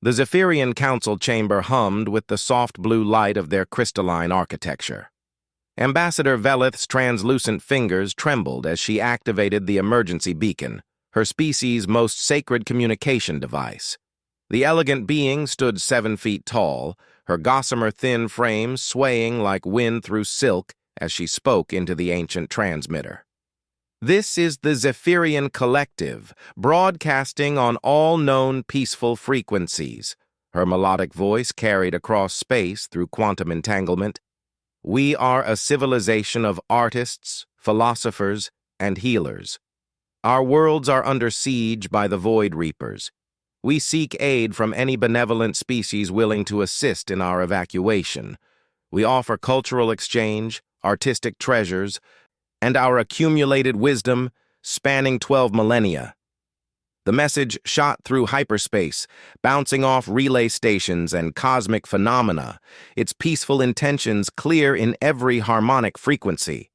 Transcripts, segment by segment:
The Zephyrian council chamber hummed with the soft blue light of their crystalline architecture. Ambassador Velith's translucent fingers trembled as she activated the emergency beacon, her species' most sacred communication device. The elegant being stood 7 feet tall, her gossamer thin frame swaying like wind through silk as she spoke into the ancient transmitter. This is the Zephyrian Collective, broadcasting on all known peaceful frequencies. Her melodic voice carried across space through quantum entanglement. We are a civilization of artists, philosophers, and healers. Our worlds are under siege by the Void Reapers. We seek aid from any benevolent species willing to assist in our evacuation. We offer cultural exchange, artistic treasures, and our accumulated wisdom spanning 12 millennia. The message shot through hyperspace, bouncing off relay stations and cosmic phenomena, its peaceful intentions clear in every harmonic frequency.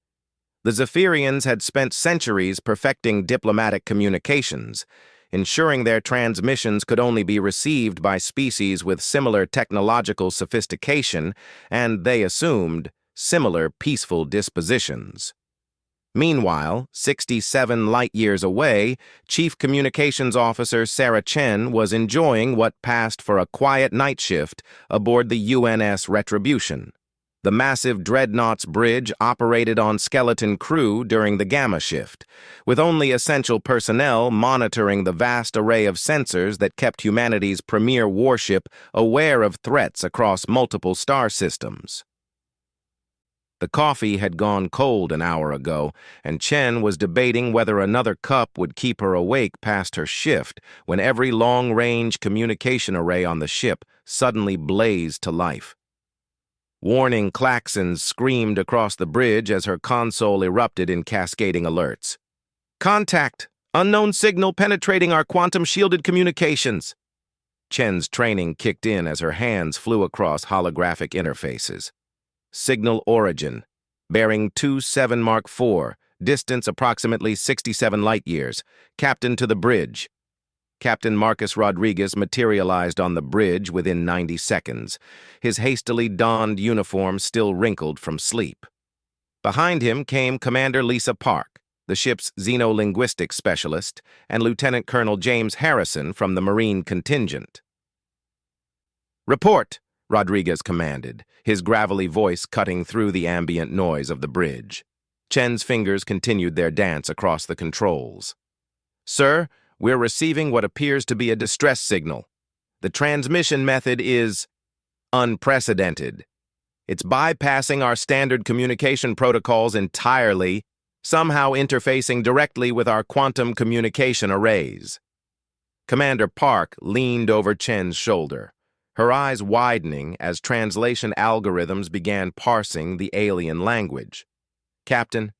The Zephyrians had spent centuries perfecting diplomatic communications, ensuring their transmissions could only be received by species with similar technological sophistication and, they assumed, similar peaceful dispositions. Meanwhile, 67 light-years away, Chief Communications Officer Sarah Chen was enjoying what passed for a quiet night shift aboard the UNS Retribution. The massive Dreadnought's bridge operated on skeleton crew during the Gamma shift, with only essential personnel monitoring the vast array of sensors that kept humanity's premier warship aware of threats across multiple star systems. The coffee had gone cold an hour ago, and Chen was debating whether another cup would keep her awake past her shift when every long-range communication array on the ship suddenly blazed to life. Warning klaxons screamed across the bridge as her console erupted in cascading alerts. "Contact! Unknown signal penetrating our quantum-shielded communications!" Chen's training kicked in as her hands flew across holographic interfaces. Signal origin, bearing 27 Mark IV, distance approximately 67 light-years, captain to the bridge. Captain Marcus Rodriguez materialized on the bridge within 90 seconds, his hastily donned uniform still wrinkled from sleep. Behind him came Commander Lisa Park, the ship's xenolinguistics specialist, and Lieutenant Colonel James Harrison from the Marine contingent. "Report!" Rodriguez commanded, his gravelly voice cutting through the ambient noise of the bridge. Chen's fingers continued their dance across the controls. "Sir, we're receiving what appears to be a distress signal. The transmission method is unprecedented. It's bypassing our standard communication protocols entirely, somehow interfacing directly with our quantum communication arrays." Commander Park leaned over Chen's shoulder, her eyes widening as translation algorithms began parsing the alien language. "Captain,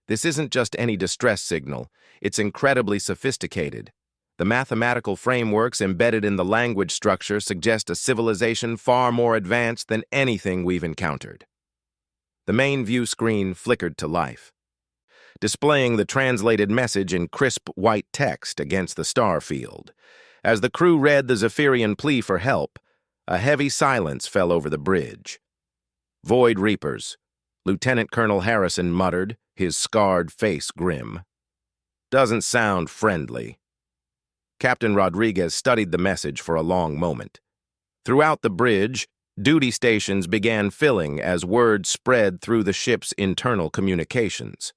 this isn't just any distress signal. It's incredibly sophisticated. The mathematical frameworks embedded in the language structure suggest a civilization far more advanced than anything we've encountered." The main view screen flickered to life, displaying the translated message in crisp white text against the star field. As the crew read the Zephyrian plea for help, a heavy silence fell over the bridge. "Void Reapers," Lieutenant Colonel Harrison muttered, his scarred face grim. "Doesn't sound friendly." Captain Rodriguez studied the message for a long moment. Throughout the bridge, duty stations began filling as word spread through the ship's internal communications.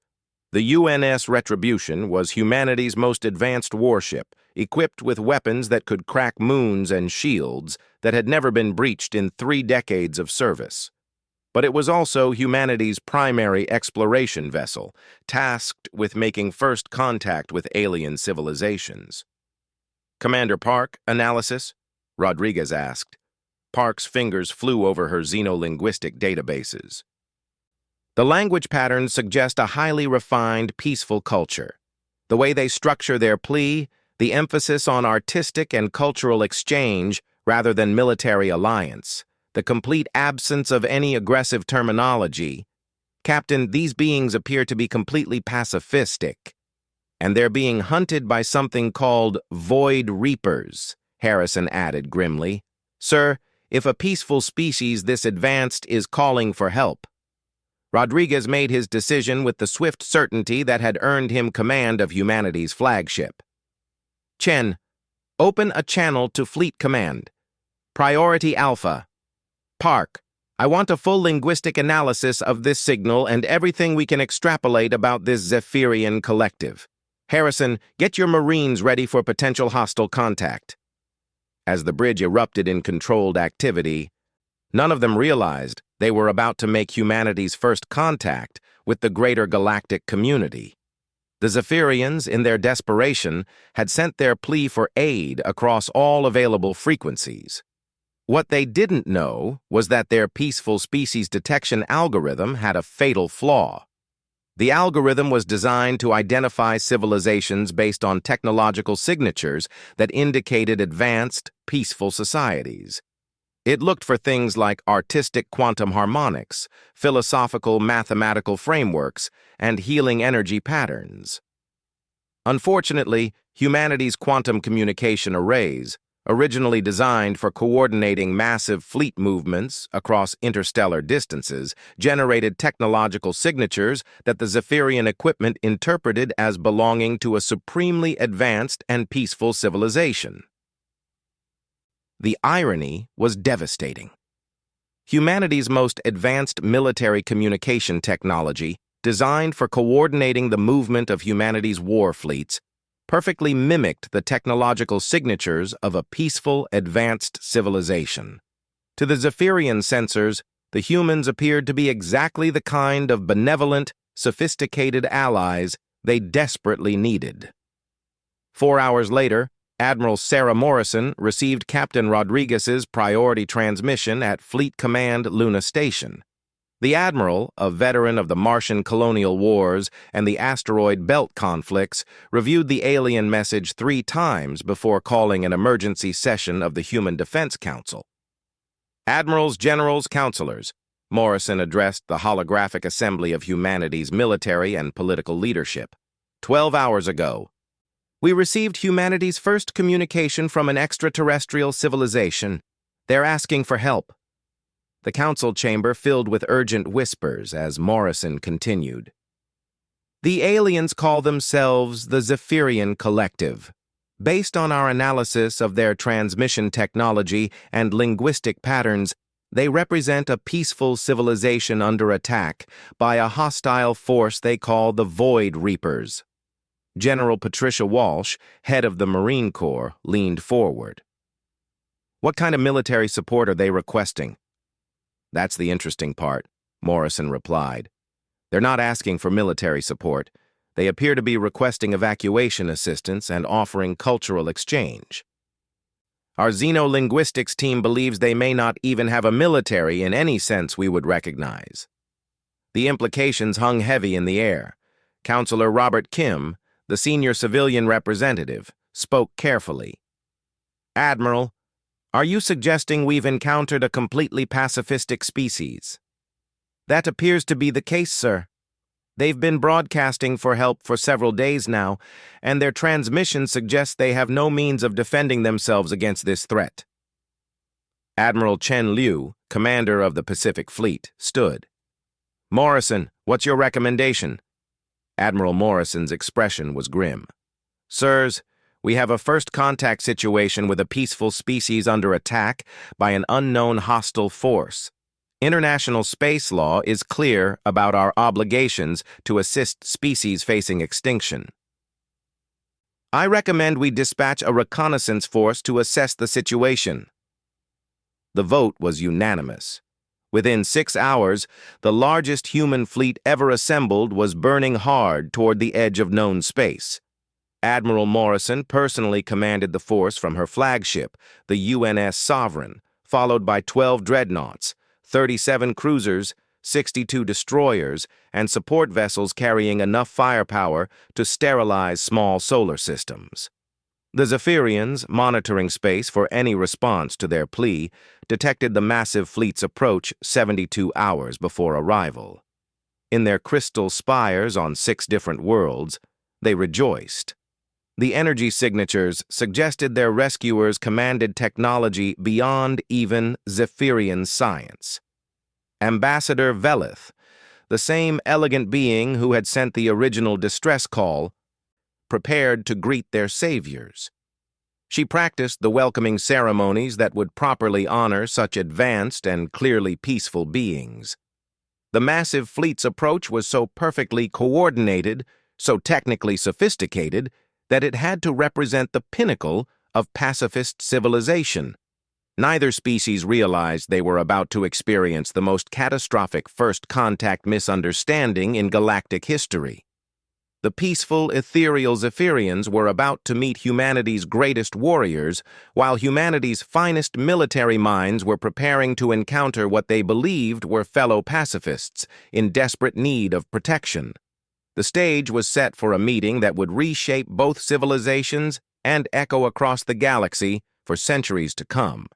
The UNS Retribution was humanity's most advanced warship, equipped with weapons that could crack moons and shields that had never been breached in 3 decades of service. But it was also humanity's primary exploration vessel, tasked with making first contact with alien civilizations. "Commander Park, analysis?" Rodriguez asked. Park's fingers flew over her xenolinguistic databases. "The language patterns suggest a highly refined, peaceful culture. The way they structure their plea, the emphasis on artistic and cultural exchange rather than military alliance, the complete absence of any aggressive terminology. Captain, these beings appear to be completely pacifistic, and they're being hunted by something called Void Reapers, Harrison added grimly. "Sir, if a peaceful species this advanced is calling for help." Rodriguez made his decision with the swift certainty that had earned him command of humanity's flagship. "Chen, open a channel to Fleet Command. Priority Alpha. Park, I want a full linguistic analysis of this signal and everything we can extrapolate about this Zephyrian collective. Harrison, get your Marines ready for potential hostile contact." As the bridge erupted in controlled activity, none of them realized they were about to make humanity's first contact with the greater galactic community. The Zephyrians, in their desperation, had sent their plea for aid across all available frequencies. What they didn't know was that their peaceful species detection algorithm had a fatal flaw. The algorithm was designed to identify civilizations based on technological signatures that indicated advanced, peaceful societies. It looked for things like artistic quantum harmonics, philosophical mathematical frameworks, and healing energy patterns. Unfortunately, humanity's quantum communication arrays, originally designed for coordinating massive fleet movements across interstellar distances, generated technological signatures that the Zephyrian equipment interpreted as belonging to a supremely advanced and peaceful civilization. The irony was devastating. Humanity's most advanced military communication technology, designed for coordinating the movement of humanity's war fleets, perfectly mimicked the technological signatures of a peaceful, advanced civilization. To the Zephyrian sensors, the humans appeared to be exactly the kind of benevolent, sophisticated allies they desperately needed. 4 hours later, Admiral Sarah Morrison received Captain Rodriguez's priority transmission at Fleet Command Luna Station. The Admiral, a veteran of the Martian colonial wars and the asteroid belt conflicts, reviewed the alien message 3 times before calling an emergency session of the Human Defense Council. "Admirals, generals, counselors," Morrison addressed the holographic assembly of humanity's military and political leadership. 12 hours ago, we received humanity's first communication from an extraterrestrial civilization. They're asking for help." The council chamber filled with urgent whispers as Morrison continued. "The aliens call themselves the Zephyrian Collective. Based on our analysis of their transmission technology and linguistic patterns, they represent a peaceful civilization under attack by a hostile force they call the Void Reapers." General Patricia Walsh, head of the Marine Corps, leaned forward. "What kind of military support are they requesting?" "That's the interesting part," Morrison replied. "They're not asking for military support. They appear to be requesting evacuation assistance and offering cultural exchange. Our xenolinguistics team believes they may not even have a military in any sense we would recognize." The implications hung heavy in the air. Counselor Robert Kim, the senior civilian representative, spoke carefully. "Admiral, are you suggesting we've encountered a completely pacifistic species?" "That appears to be the case, sir. They've been broadcasting for help for several days now, and their transmission suggests they have no means of defending themselves against this threat." Admiral Chen Liu, commander of the Pacific Fleet, stood. "Morrison, what's your recommendation?" Admiral Morrison's expression was grim. "Sirs, we have a first contact situation with a peaceful species under attack by an unknown hostile force. International space law is clear about our obligations to assist species facing extinction. I recommend we dispatch a reconnaissance force to assess the situation." The vote was unanimous. Within 6 hours, the largest human fleet ever assembled was burning hard toward the edge of known space. Admiral Morrison personally commanded the force from her flagship, the UNS Sovereign, followed by 12 dreadnoughts, 37 cruisers, 62 destroyers, and support vessels carrying enough firepower to sterilize small solar systems. The Zephyrians, monitoring space for any response to their plea, detected the massive fleet's approach 72 hours before arrival. In their crystal spires on 6 different worlds, they rejoiced. The energy signatures suggested their rescuers commanded technology beyond even Zephyrian science. Ambassador Velith, the same elegant being who had sent the original distress call, prepared to greet their saviors. She practiced the welcoming ceremonies that would properly honor such advanced and clearly peaceful beings. The massive fleet's approach was so perfectly coordinated, so technically sophisticated, that it had to represent the pinnacle of pacifist civilization. Neither species realized they were about to experience the most catastrophic first-contact misunderstanding in galactic history. The peaceful, ethereal Zephyrians were about to meet humanity's greatest warriors, while humanity's finest military minds were preparing to encounter what they believed were fellow pacifists in desperate need of protection. The stage was set for a meeting that would reshape both civilizations and echo across the galaxy for centuries to come.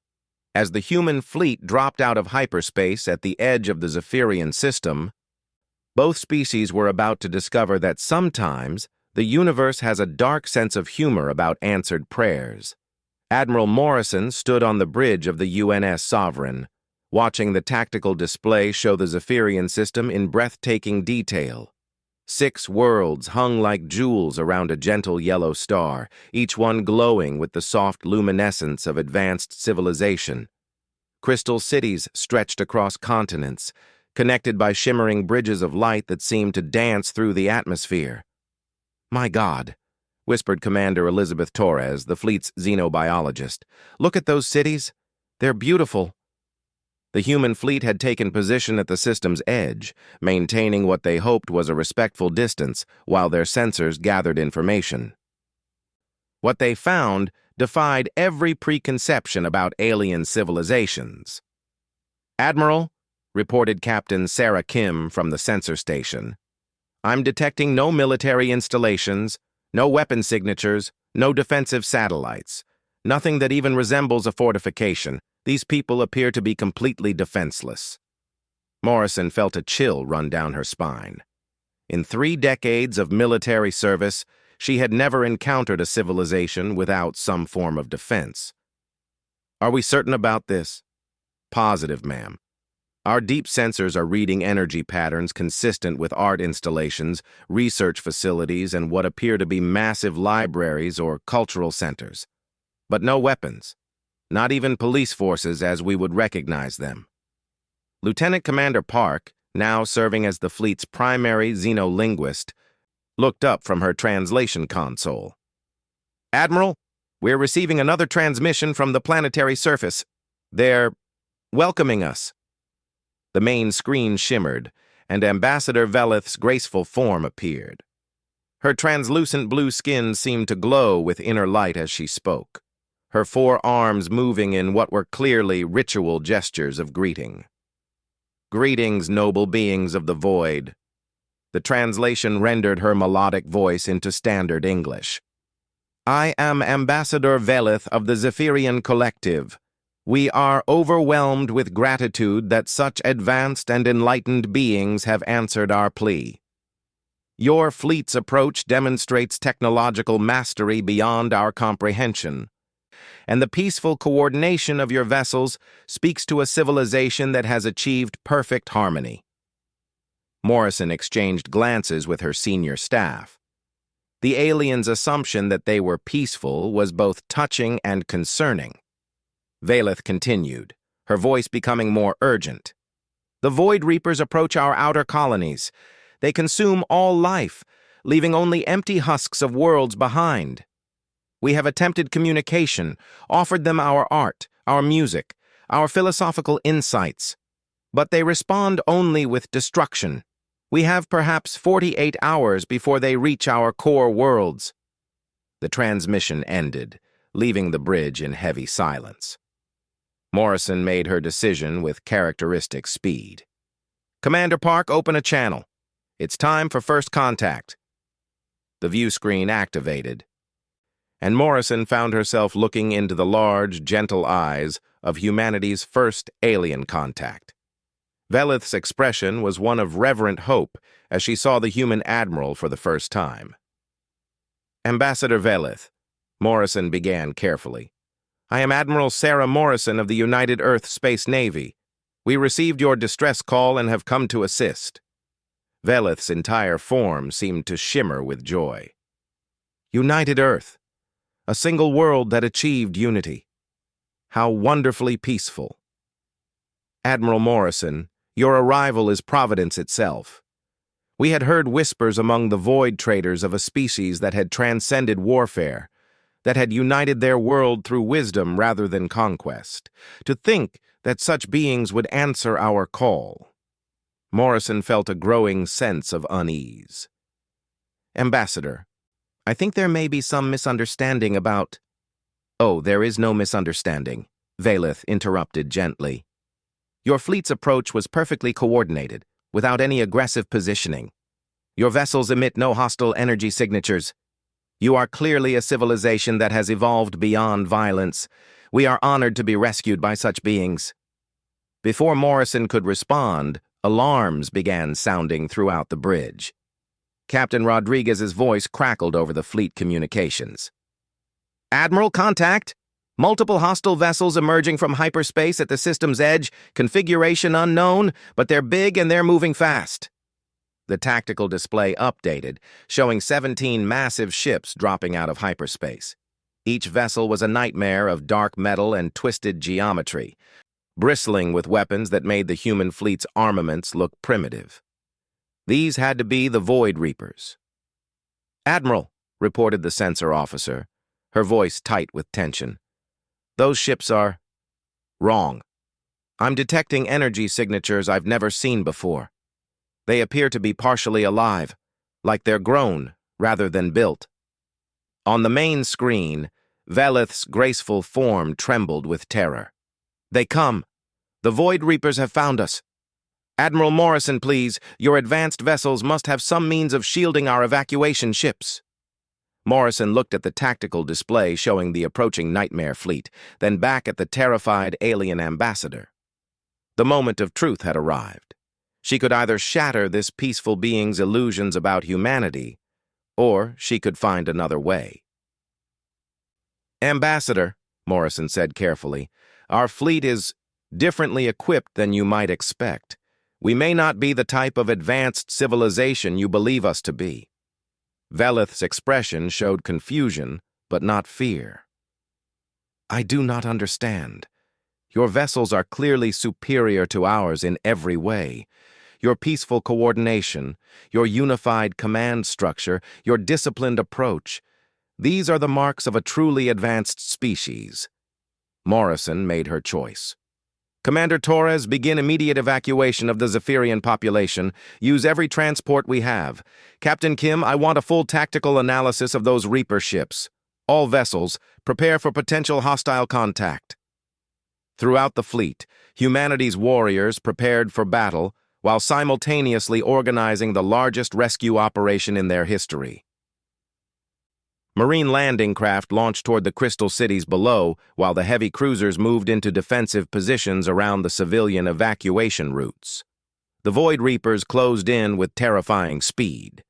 As the human fleet dropped out of hyperspace at the edge of the Zephyrian system, both species were about to discover that sometimes the universe has a dark sense of humor about answered prayers. Admiral Morrison stood on the bridge of the UNS Sovereign, watching the tactical display show the Zephyrian system in breathtaking detail. 6 worlds hung like jewels around a gentle yellow star, each one glowing with the soft luminescence of advanced civilization. Crystal cities stretched across continents, connected by shimmering bridges of light that seemed to dance through the atmosphere. "My God," whispered Commander Elizabeth Torres, the fleet's xenobiologist. "Look at those cities. They're beautiful." The human fleet had taken position at the system's edge, maintaining what they hoped was a respectful distance while their sensors gathered information. What they found defied every preconception about alien civilizations. "Admiral," reported Captain Sarah Kim from the sensor station, "I'm detecting no military installations, no weapon signatures, no defensive satellites. Nothing that even resembles a fortification. These people appear to be completely defenseless." Morrison felt a chill run down her spine. In 3 decades of military service, she had never encountered a civilization without some form of defense. "Are we certain about this?" "Positive, ma'am. Our deep sensors are reading energy patterns consistent with art installations, research facilities, and what appear to be massive libraries or cultural centers. But no weapons. Not even police forces as we would recognize them." Lieutenant Commander Park, now serving as the fleet's primary xenolinguist, looked up from her translation console. "Admiral, we're receiving another transmission from the planetary surface. They're welcoming us." The main screen shimmered, and Ambassador Velith's graceful form appeared. Her translucent blue skin seemed to glow with inner light as she spoke, her 4 arms moving in what were clearly ritual gestures of greeting. "Greetings, noble beings of the void." The translation rendered her melodic voice into standard English. "I am Ambassador Velith of the Zephyrian Collective. We are overwhelmed with gratitude that such advanced and enlightened beings have answered our plea. Your fleet's approach demonstrates technological mastery beyond our comprehension, and the peaceful coordination of your vessels speaks to a civilization that has achieved perfect harmony." Morrison exchanged glances with her senior staff. The aliens' assumption that they were peaceful was both touching and concerning. Velith continued, her voice becoming more urgent. "The Void Reapers approach our outer colonies. They consume all life, leaving only empty husks of worlds behind. We have attempted communication, offered them our art, our music, our philosophical insights, but they respond only with destruction. We have perhaps 48 hours before they reach our core worlds." The transmission ended, leaving the bridge in heavy silence. Morrison made her decision with characteristic speed. "Commander Park, open a channel. It's time for first contact." The view screen activated, and Morrison found herself looking into the large, gentle eyes of humanity's first alien contact. Velith's expression was one of reverent hope as she saw the human admiral for the first time. Ambassador Velith, Morrison began carefully. I am Admiral Sarah Morrison of the United Earth Space Navy. We received your distress call and have come to assist. Velith's entire form seemed to shimmer with joy. United Earth, a single world that achieved unity. How wonderfully peaceful. Admiral Morrison, your arrival is providence itself. We had heard whispers among the void traders of a species that had transcended warfare, that had united their world through wisdom rather than conquest. To think that such beings would answer our call. Morrison felt a growing sense of unease. Ambassador, I think there may be some misunderstanding about— Oh, there is no misunderstanding, Velith interrupted gently. Your fleet's approach was perfectly coordinated, without any aggressive positioning. Your vessels emit no hostile energy signatures. You are clearly a civilization that has evolved beyond violence. We are honored to be rescued by such beings. Before Morrison could respond, alarms began sounding throughout the bridge. Captain Rodriguez's voice crackled over the fleet communications. Admiral, contact! Multiple hostile vessels emerging from hyperspace at the system's edge, configuration unknown, but they're big and they're moving fast. The tactical display updated, showing 17 massive ships dropping out of hyperspace. Each vessel was a nightmare of dark metal and twisted geometry, bristling with weapons that made the human fleet's armaments look primitive. These had to be the Void Reapers. Admiral, reported the sensor officer, her voice tight with tension. Those ships are wrong. I'm detecting energy signatures I've never seen before. They appear to be partially alive, like they're grown rather than built. On the main screen, Velith's graceful form trembled with terror. They come. The Void Reapers have found us. Admiral Morrison, please, your advanced vessels must have some means of shielding our evacuation ships. Morrison looked at the tactical display showing the approaching nightmare fleet, then back at the terrified alien ambassador. The moment of truth had arrived. She could either shatter this peaceful being's illusions about humanity, or she could find another way. Ambassador, Morrison said carefully, our fleet is differently equipped than you might expect. We may not be the type of advanced civilization you believe us to be. Velith's expression showed confusion, but not fear. I do not understand. Your vessels are clearly superior to ours in every way. Your peaceful coordination, your unified command structure, your disciplined approach, these are the marks of a truly advanced species. Morrison made her choice. Commander Torres, begin immediate evacuation of the Zephyrian population. Use every transport we have. Captain Kim, I want a full tactical analysis of those Reaper ships. All vessels, prepare for potential hostile contact. Throughout the fleet, humanity's warriors prepared for battle while simultaneously organizing the largest rescue operation in their history. Marine landing craft launched toward the crystal cities below, while the heavy cruisers moved into defensive positions around the civilian evacuation routes. The Void Reapers closed in with terrifying speed.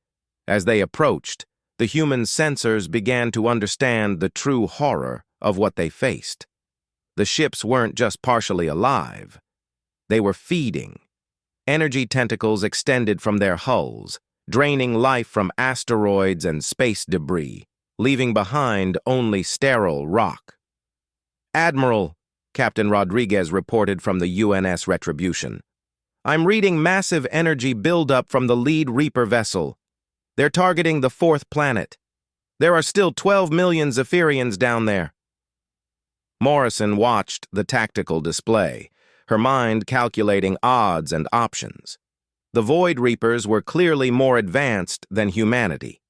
As they approached, the human sensors began to understand the true horror of what they faced. The ships weren't just partially alive. They were feeding. Energy tentacles extended from their hulls, draining life from asteroids and space debris, leaving behind only sterile rock. Admiral, Captain Rodriguez reported from the UNS Retribution. I'm reading massive energy buildup from the lead Reaper vessel. They're targeting the fourth planet. There are still 12 million Zephyrians down there. Morrison watched the tactical display, her mind calculating odds and options. The Void Reapers were clearly more advanced than humanity.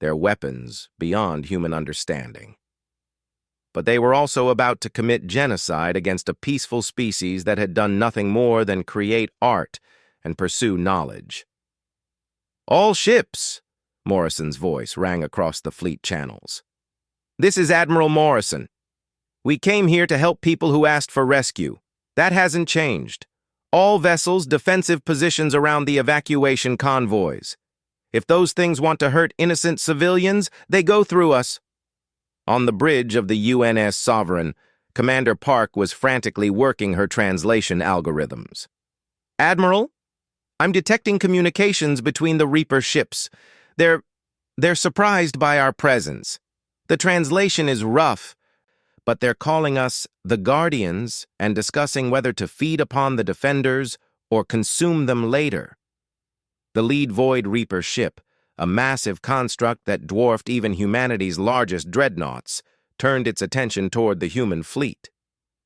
Their weapons beyond human understanding. But they were also about to commit genocide against a peaceful species that had done nothing more than create art and pursue knowledge. All ships, Morrison's voice rang across the fleet channels. This is Admiral Morrison. We came here to help people who asked for rescue. That hasn't changed. All vessels, defensive positions around the evacuation convoys. If those things want to hurt innocent civilians, they go through us. On the bridge of the UNS Sovereign, Commander Park was frantically working her translation algorithms. Admiral, I'm detecting communications between the Reaper ships. They're surprised by our presence. The translation is rough, but they're calling us the Guardians and discussing whether to feed upon the Defenders or consume them later. The lead Void Reaper ship, a massive construct that dwarfed even humanity's largest dreadnoughts, turned its attention toward the human fleet.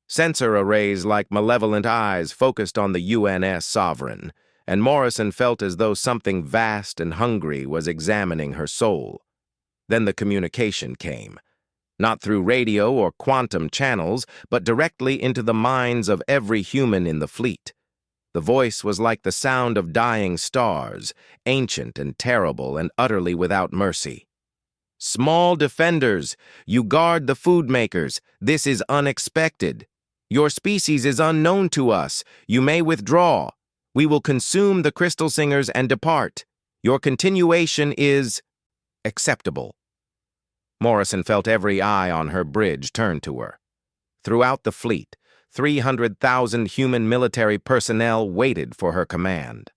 Sensor arrays like malevolent eyes focused on the UNS Sovereign, and Morrison felt as though something vast and hungry was examining her soul. Then the communication came, not through radio or quantum channels, but directly into the minds of every human in the fleet. The voice was like the sound of dying stars, ancient and terrible and utterly without mercy. Small defenders, you guard the food makers. This is unexpected. Your species is unknown to us. You may withdraw. We will consume the crystal singers and depart. Your continuation is acceptable. Morrison felt every eye on her bridge turn to her. Throughout the fleet, 300,000 human military personnel waited for her command.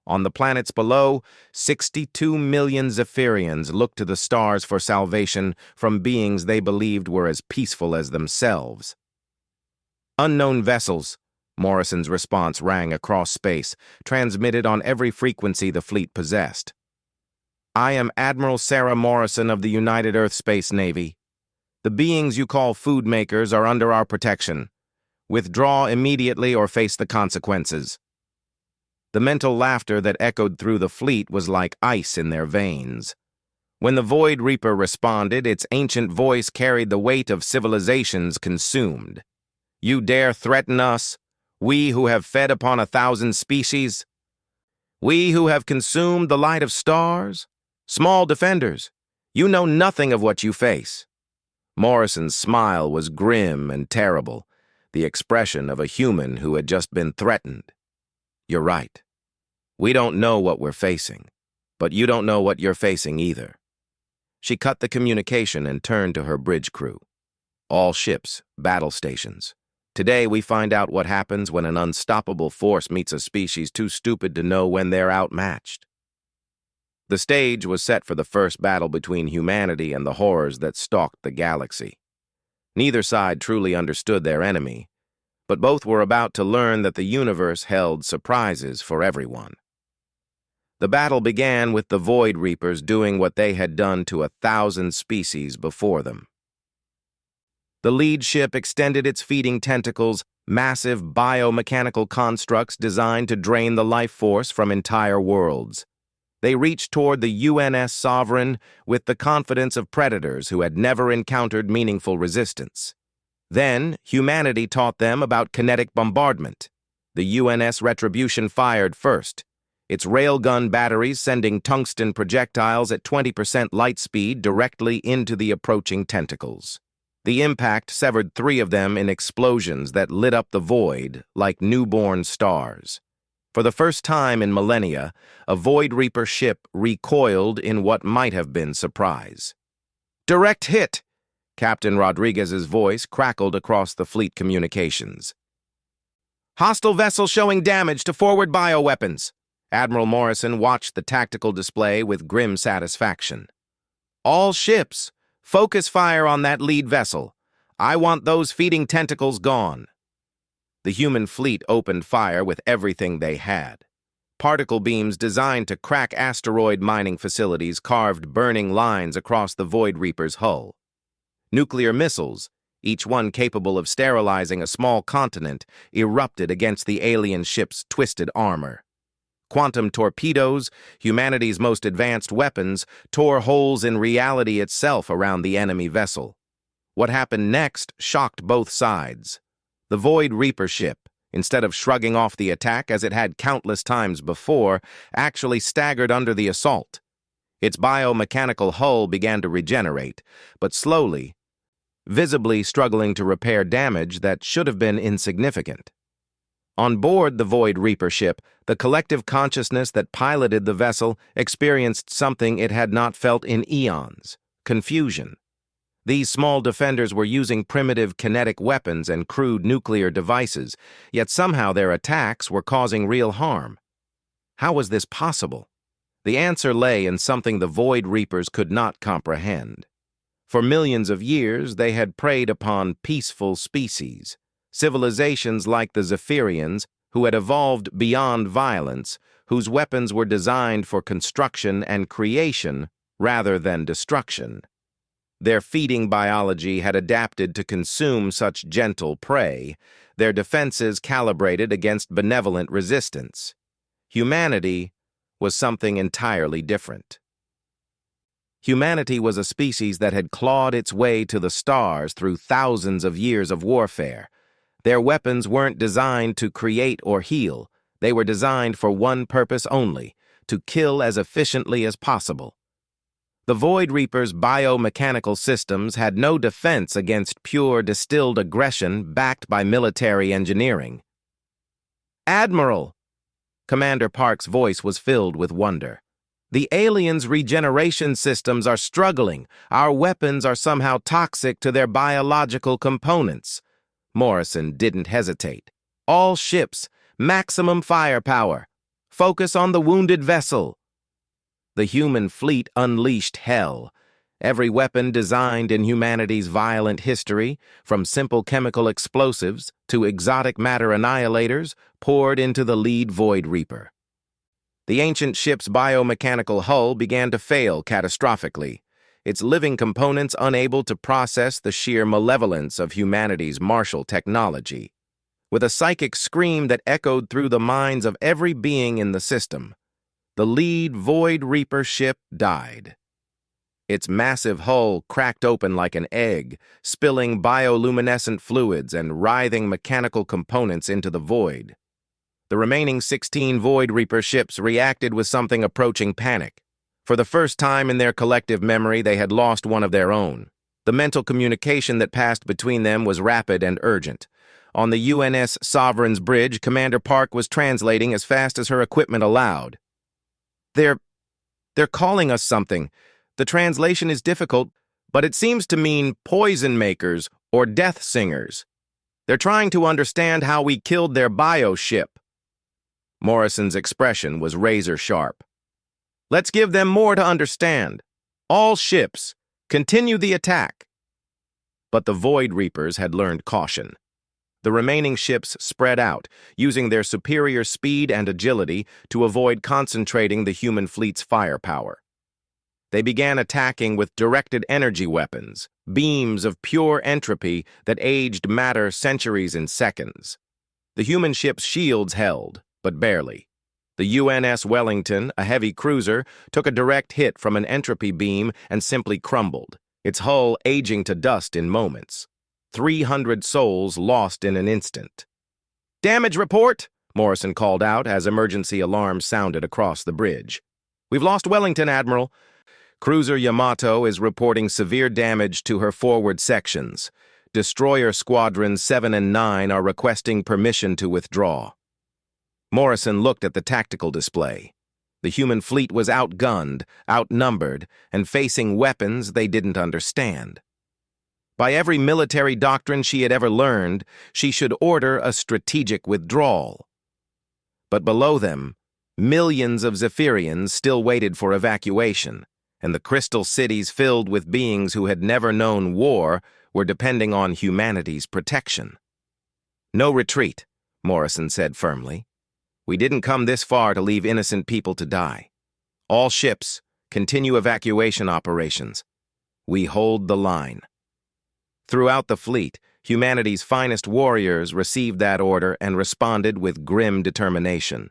On the planets below, 62 million Zephyrians looked to the stars for salvation from beings they believed were as peaceful as themselves. Unknown vessels, Morrison's response rang across space, transmitted on every frequency the fleet possessed. I am Admiral Sarah Morrison of the United Earth Space Navy. The beings you call food makers are under our protection. Withdraw immediately or face the consequences. The mental laughter that echoed through the fleet was like ice in their veins. When the Void Reaper responded, its ancient voice carried the weight of civilizations consumed. You dare threaten us, we who have fed upon 1,000 species? We who have consumed the light of stars? Small defenders, you know nothing of what you face. Morrison's smile was grim and terrible, the expression of a human who had just been threatened. You're right. We don't know what we're facing, but you don't know what you're facing either. She cut the communication and turned to her bridge crew. All ships, battle stations. Today we find out what happens when an unstoppable force meets a species too stupid to know when they're outmatched. The stage was set for the first battle between humanity and the horrors that stalked the galaxy. Neither side truly understood their enemy, but both were about to learn that the universe held surprises for everyone. The battle began with the Void Reapers doing what they had done to 1,000 species before them. The lead ship extended its feeding tentacles, massive biomechanical constructs designed to drain the life force from entire worlds. They reached toward the UNS Sovereign with the confidence of predators who had never encountered meaningful resistance. Then, humanity taught them about kinetic bombardment. The UNS Retribution fired first, its railgun batteries sending tungsten projectiles at 20% light speed directly into the approaching tentacles. The impact severed 3 of them in explosions that lit up the void like newborn stars. For the first time in millennia, a Void Reaper ship recoiled in what might have been surprise. Direct hit! Captain Rodriguez's voice crackled across the fleet communications. Hostile vessel showing damage to forward bioweapons. Admiral Morrison watched the tactical display with grim satisfaction. All ships, focus fire on that lead vessel. I want those feeding tentacles gone. The human fleet opened fire with everything they had. Particle beams designed to crack asteroid mining facilities carved burning lines across the Void Reaper's hull. Nuclear missiles, each one capable of sterilizing a small continent, erupted against the alien ship's twisted armor. Quantum torpedoes, humanity's most advanced weapons, tore holes in reality itself around the enemy vessel. What happened next shocked both sides. The Void Reaper ship, instead of shrugging off the attack as it had countless times before, actually staggered under the assault. Its biomechanical hull began to regenerate, but slowly, visibly struggling to repair damage that should have been insignificant. On board the Void Reaper ship, the collective consciousness that piloted the vessel experienced something it had not felt in eons: confusion. These small defenders were using primitive kinetic weapons and crude nuclear devices, yet somehow their attacks were causing real harm. How was this possible? The answer lay in something the Void Reapers could not comprehend. For millions of years, they had preyed upon peaceful species, civilizations like the Zephyrians, who had evolved beyond violence, whose weapons were designed for construction and creation rather than destruction. Their feeding biology had adapted to consume such gentle prey, their defenses calibrated against benevolent resistance. Humanity was something entirely different. Humanity was a species that had clawed its way to the stars through thousands of years of warfare. Their weapons weren't designed to create or heal. They were designed for one purpose only: to kill as efficiently as possible. The Void Reapers' biomechanical systems had no defense against pure distilled aggression backed by military engineering. "Admiral!" Commander Park's voice was filled with wonder. "The aliens' regeneration systems are struggling. Our weapons are somehow toxic to their biological components." Morrison didn't hesitate. "All ships, maximum firepower. Focus on the wounded vessel." The human fleet unleashed hell. Every weapon designed in humanity's violent history, from simple chemical explosives to exotic matter annihilators, poured into the lead Void Reaper. The ancient ship's biomechanical hull began to fail catastrophically, its living components unable to process the sheer malevolence of humanity's martial technology. With a psychic scream that echoed through the minds of every being in the system, the lead Void Reaper ship died. Its massive hull cracked open like an egg, spilling bioluminescent fluids and writhing mechanical components into the void. The remaining 16 Void Reaper ships reacted with something approaching panic. For the first time in their collective memory, they had lost one of their own. The mental communication that passed between them was rapid and urgent. On the UNS Sovereign's bridge, Commander Park was translating as fast as her equipment allowed. They're calling us something. The translation is difficult, but it seems to mean poison makers or death singers. They're trying to understand how we killed their bio-ship." Morrison's expression was razor-sharp. "Let's give them more to understand. All ships, continue the attack." But the Void Reapers had learned caution. The remaining ships spread out, using their superior speed and agility to avoid concentrating the human fleet's firepower. They began attacking with directed energy weapons, beams of pure entropy that aged matter centuries in seconds. The human ship's shields held, but barely. The UNS Wellington, a heavy cruiser, took a direct hit from an entropy beam and simply crumbled, its hull aging to dust in moments. 300 souls lost in an instant. "Damage report!" Morrison called out as emergency alarms sounded across the bridge. "We've lost Wellington, Admiral. Cruiser Yamato is reporting severe damage to her forward sections. Destroyer Squadrons 7 and 9 are requesting permission to withdraw." Morrison looked at the tactical display. The human fleet was outgunned, outnumbered, and facing weapons they didn't understand. By every military doctrine she had ever learned, she should order a strategic withdrawal. But below them, millions of Zephyrians still waited for evacuation, and the crystal cities filled with beings who had never known war were depending on humanity's protection. "No retreat," Morrison said firmly. "We didn't come this far to leave innocent people to die. All ships, continue evacuation operations. We hold the line." Throughout the fleet, humanity's finest warriors received that order and responded with grim determination.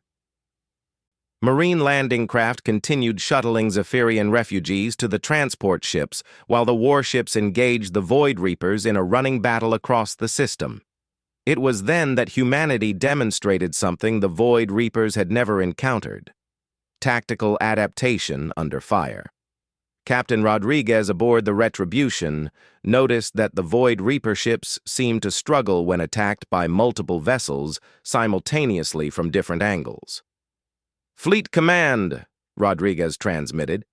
Marine landing craft continued shuttling Zephyrian refugees to the transport ships while the warships engaged the Void Reapers in a running battle across the system. It was then that humanity demonstrated something the Void Reapers had never encountered: tactical adaptation under fire. Captain Rodriguez aboard the Retribution noticed that the Void Reaper ships seemed to struggle when attacked by multiple vessels simultaneously from different angles. "Fleet Command," Rodriguez transmitted.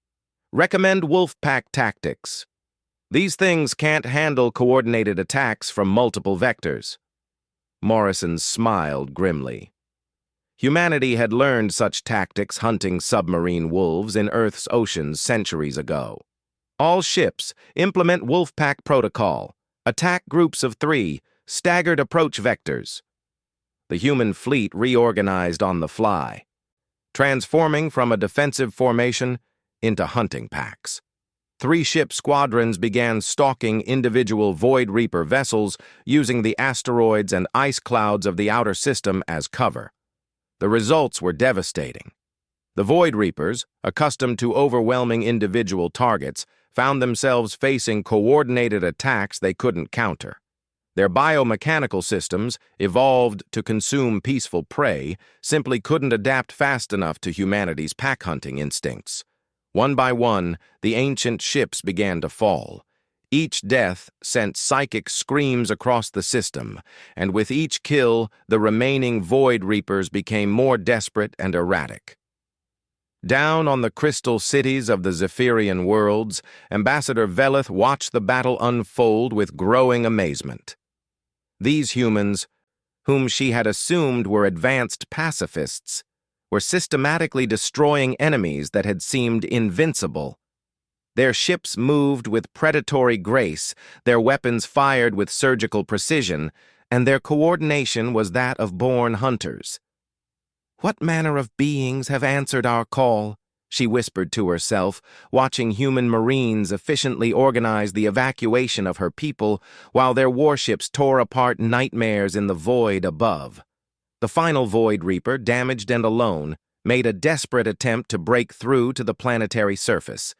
"Recommend Wolfpack tactics. These things can't handle coordinated attacks from multiple vectors." Morrison smiled grimly. Humanity had learned such tactics hunting submarine wolves in Earth's oceans centuries ago. "All ships, implement Wolfpack protocol. Attack groups of 3, staggered approach vectors." The human fleet reorganized on the fly, transforming from a defensive formation into hunting packs. 3-ship squadrons began stalking individual Void Reaper vessels using the asteroids and ice clouds of the outer system as cover. The results were devastating. The Void Reapers, accustomed to overwhelming individual targets, found themselves facing coordinated attacks they couldn't counter. Their biomechanical systems, evolved to consume peaceful prey, simply couldn't adapt fast enough to humanity's pack-hunting instincts. One by one, the ancient ships began to fall. Each death sent psychic screams across the system, and with each kill, the remaining Void Reapers became more desperate and erratic. Down on the crystal cities of the Zephyrian worlds, Ambassador Velith watched the battle unfold with growing amazement. These humans, whom she had assumed were advanced pacifists, were systematically destroying enemies that had seemed invincible. Their ships moved with predatory grace, their weapons fired with surgical precision, and their coordination was that of born hunters. "What manner of beings have answered our call?" she whispered to herself, watching human marines efficiently organize the evacuation of her people while their warships tore apart nightmares in the void above. The final Void Reaper, damaged and alone, made a desperate attempt to break through to the planetary surface.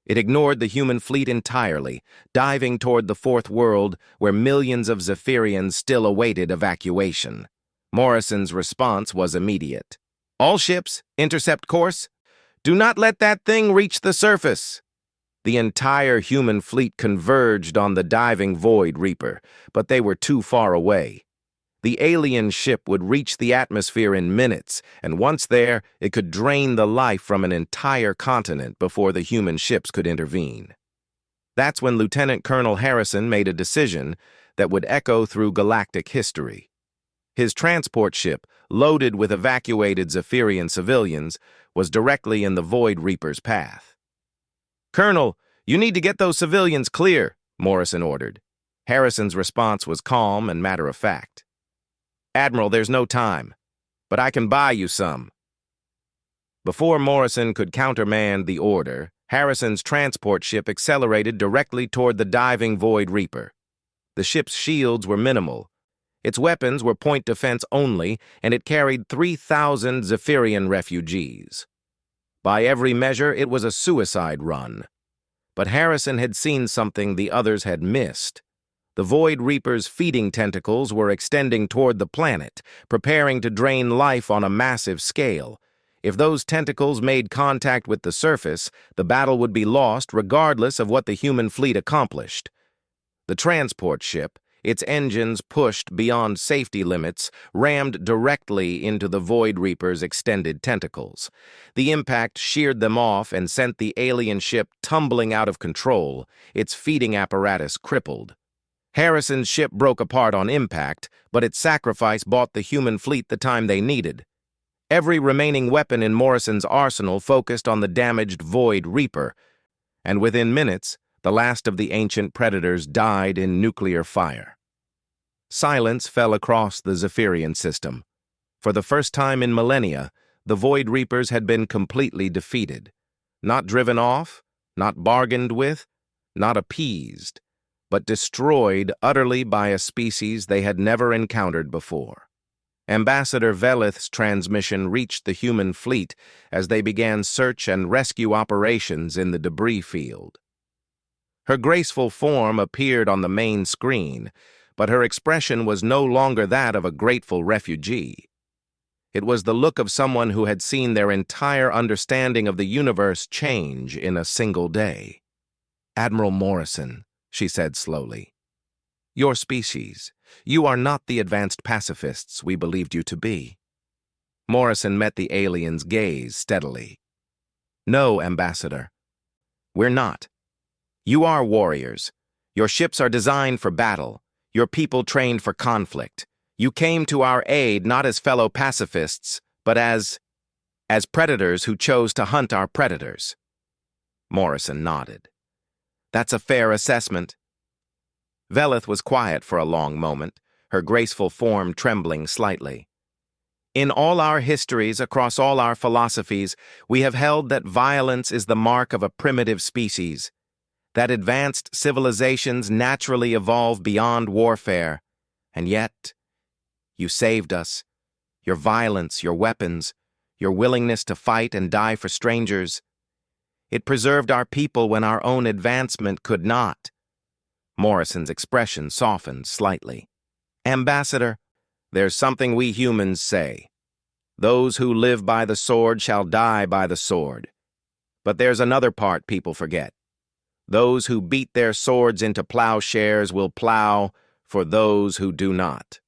It ignored the human fleet entirely, diving toward the Fourth World where millions of Zephyrians still awaited evacuation. Morrison's response was immediate. "All ships, intercept course. Do not let that thing reach the surface." The entire human fleet converged on the diving Void Reaper, but they were too far away. The alien ship would reach the atmosphere in minutes, and once there, it could drain the life from an entire continent before the human ships could intervene. That's when Lieutenant Colonel Harrison made a decision that would echo through galactic history. His transport ship, loaded with evacuated Zephyrian civilians, was directly in the Void Reaper's path. "Colonel, you need to get those civilians clear," Morrison ordered. Harrison's response was calm and matter-of-fact. "Admiral, there's no time, but I can buy you some." Before Morrison could countermand the order, Harrison's transport ship accelerated directly toward the diving Void Reaper. The ship's shields were minimal. Its weapons were point defense only, and it carried 3,000 Zephyrian refugees. By every measure, it was a suicide run. But Harrison had seen something the others had missed. The Void Reaper's feeding tentacles were extending toward the planet, preparing to drain life on a massive scale. If those tentacles made contact with the surface, the battle would be lost regardless of what the human fleet accomplished. The transport ship, its engines pushed beyond safety limits, rammed directly into the Void Reaper's extended tentacles. The impact sheared them off and sent the alien ship tumbling out of control, its feeding apparatus crippled. Harrison's ship broke apart on impact, but its sacrifice bought the human fleet the time they needed. Every remaining weapon in Morrison's arsenal focused on the damaged Void Reaper, and within minutes, the last of the ancient predators died in nuclear fire. Silence fell across the Zephyrian system. For the first time in millennia, the Void Reapers had been completely defeated. Not driven off, not bargained with, not appeased, but destroyed utterly by a species they had never encountered before. Ambassador Velith's transmission reached the human fleet as they began search and rescue operations in the debris field. Her graceful form appeared on the main screen, but her expression was no longer that of a grateful refugee. It was the look of someone who had seen their entire understanding of the universe change in a single day. "Admiral Morrison," she said slowly, "your species, you are not the advanced pacifists we believed you to be." Morrison met the alien's gaze steadily. "No, Ambassador. We're not. You are warriors. Your ships are designed for battle. Your people trained for conflict. You came to our aid not as fellow pacifists, but as predators who chose to hunt our predators." Morrison nodded. "That's a fair assessment." Velith was quiet for a long moment, her graceful form trembling slightly. "In all our histories, across all our philosophies, we have held that violence is the mark of a primitive species, that advanced civilizations naturally evolve beyond warfare, and yet, you saved us. Your violence, your weapons, your willingness to fight and die for strangers. It preserved our people when our own advancement could not." Morrison's expression softened slightly. "Ambassador, there's something we humans say. Those who live by the sword shall die by the sword. But there's another part people forget. Those who beat their swords into plowshares will plow for those who do not."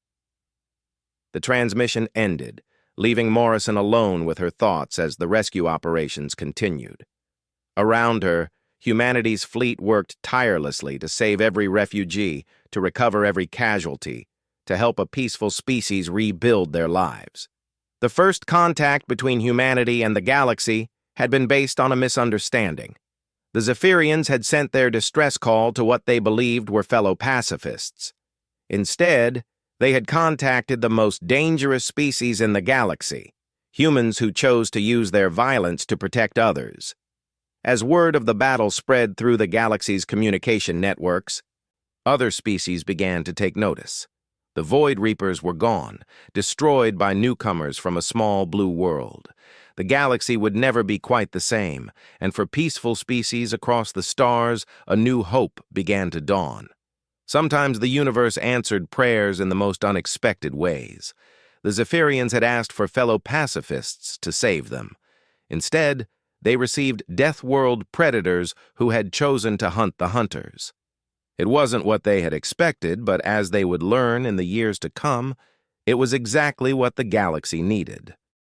The transmission ended, leaving Morrison alone with her thoughts as the rescue operations continued. Around her, humanity's fleet worked tirelessly to save every refugee, to recover every casualty, to help a peaceful species rebuild their lives. The first contact between humanity and the galaxy had been based on a misunderstanding. The Zephyrians had sent their distress call to what they believed were fellow pacifists. Instead, they had contacted the most dangerous species in the galaxy, humans who chose to use their violence to protect others. As word of the battle spread through the galaxy's communication networks, other species began to take notice. The Void Reapers were gone, destroyed by newcomers from a small blue world. The galaxy would never be quite the same, and for peaceful species across the stars, a new hope began to dawn. Sometimes the universe answered prayers in the most unexpected ways. The Zephyrians had asked for fellow pacifists to save them. Instead, they received Deathworld predators who had chosen to hunt the hunters. It wasn't what they had expected, but as they would learn in the years to come, it was exactly what the galaxy needed.